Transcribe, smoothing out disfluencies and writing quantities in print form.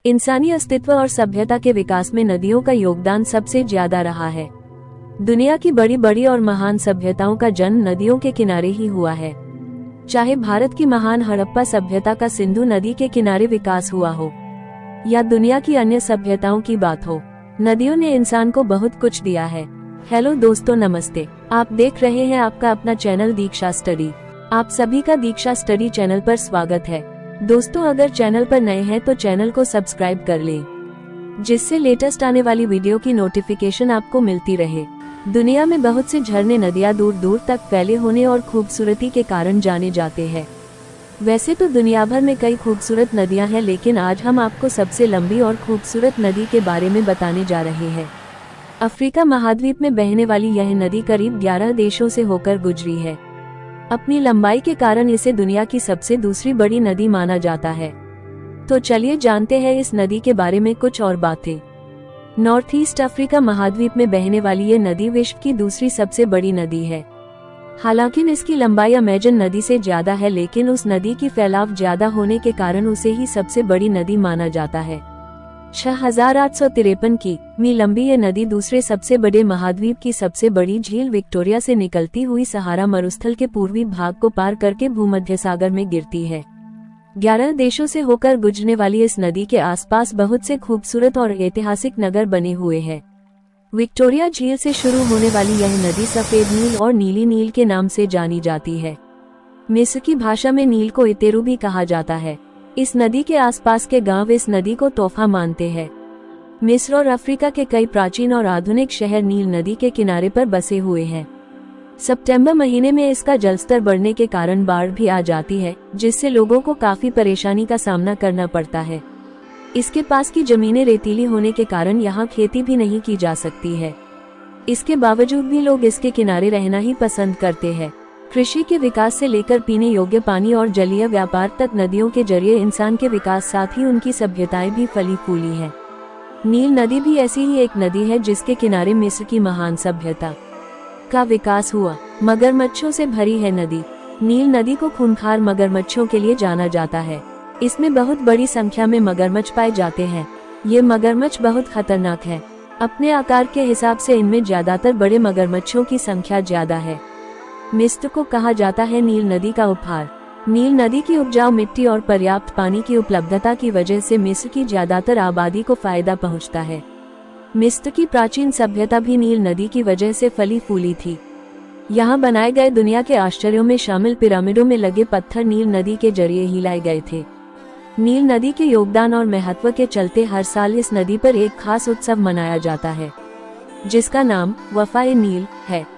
इंसानी अस्तित्व और सभ्यता के विकास में नदियों का योगदान सबसे ज्यादा रहा है। दुनिया की बड़ी बड़ी और महान सभ्यताओं का जन्म नदियों के किनारे ही हुआ है। चाहे भारत की महान हड़प्पा सभ्यता का सिंधु नदी के किनारे विकास हुआ हो, या दुनिया की अन्य सभ्यताओं की बात हो, नदियों ने इंसान को बहुत कुछ दिया है। हेलो दोस्तों, नमस्ते। आप देख रहे हैं आपका अपना चैनल दीक्षा स्टडी। आप सभी का दीक्षा स्टडी चैनल पर स्वागत है। दोस्तों, अगर चैनल पर नए हैं तो चैनल को सब्सक्राइब कर लें, जिससे लेटेस्ट आने वाली वीडियो की नोटिफिकेशन आपको मिलती रहे। दुनिया में बहुत से झरने, नदियां दूर दूर तक फैले होने और खूबसूरती के कारण जाने जाते हैं। वैसे तो दुनिया भर में कई खूबसूरत नदियां हैं, लेकिन आज हम आपको सबसे लंबी और खूबसूरत नदी के बारे में बताने जा रहे हैं। अफ्रीका महाद्वीप में बहने वाली यह नदी करीब 11 देशों से होकर गुजरी है। अपनी लंबाई के कारण इसे दुनिया की सबसे दूसरी बड़ी नदी माना जाता है। तो चलिए जानते हैं इस नदी के बारे में कुछ और बातें। नॉर्थ ईस्ट अफ्रीका महाद्वीप में बहने वाली ये नदी विश्व की दूसरी सबसे बड़ी नदी है। हालांकि इसकी लंबाई अमेजन नदी से ज्यादा है, लेकिन उस नदी की फैलाव ज्यादा होने के कारण उसे ही सबसे बड़ी नदी माना जाता है। 6853 किमी लंबी ये नदी दूसरे सबसे बड़े महाद्वीप की सबसे बड़ी झील विक्टोरिया से निकलती हुई सहारा मरुस्थल के पूर्वी भाग को पार करके भूमध्य सागर में गिरती है। 11 देशों से होकर गुजरने वाली इस नदी के आसपास बहुत से खूबसूरत और ऐतिहासिक नगर बने हुए हैं। विक्टोरिया झील से शुरू होने वाली यह नदी सफेद नील और नीली नील के नाम से जानी जाती है। मिस्र की भाषा में नील को इतेरू भी कहा जाता है। इस नदी के आसपास के गांव इस नदी को तोहफा मानते हैं। मिस्र और अफ्रीका के कई प्राचीन और आधुनिक शहर नील नदी के किनारे पर बसे हुए हैं। सितंबर महीने में इसका जलस्तर बढ़ने के कारण बाढ़ भी आ जाती है, जिससे लोगों को काफी परेशानी का सामना करना पड़ता है। इसके पास की जमीनें रेतीली होने के कारण यहाँ खेती भी नहीं की जा सकती है। इसके बावजूद भी लोग इसके किनारे रहना ही पसंद करते हैं। कृषि के विकास से लेकर पीने योग्य पानी और जलीय व्यापार तक नदियों के जरिए इंसान के विकास, साथ ही उनकी सभ्यताएं भी फली फूली हैं। नील नदी भी ऐसी ही एक नदी है जिसके किनारे मिस्र की महान सभ्यता का विकास हुआ। मगरमच्छों से भरी है नदी। नील नदी को खूंखार मगरमच्छों के लिए जाना जाता है। इसमें बहुत बड़ी संख्या में मगरमच्छ पाए जाते हैं। ये मगरमच्छ बहुत खतरनाक है। अपने आकार के हिसाब से इनमें ज्यादातर बड़े मगरमच्छों की संख्या ज्यादा है। मिस्र को कहा जाता है नील नदी का उपहार। नील नदी की उपजाऊ मिट्टी और पर्याप्त पानी की उपलब्धता की वजह से मिस्र की ज्यादातर आबादी को फायदा पहुंचता है। मिस्र की प्राचीन सभ्यता भी नील नदी की वजह से फली फूली थी। यहाँ बनाए गए दुनिया के आश्चर्यों में शामिल पिरामिडों में लगे पत्थर नील नदी के जरिए ही लाए गए थे। नील नदी के योगदान और महत्व के चलते हर साल इस नदी पर एक खास उत्सव मनाया जाता है, जिसका नाम वफाए नील है।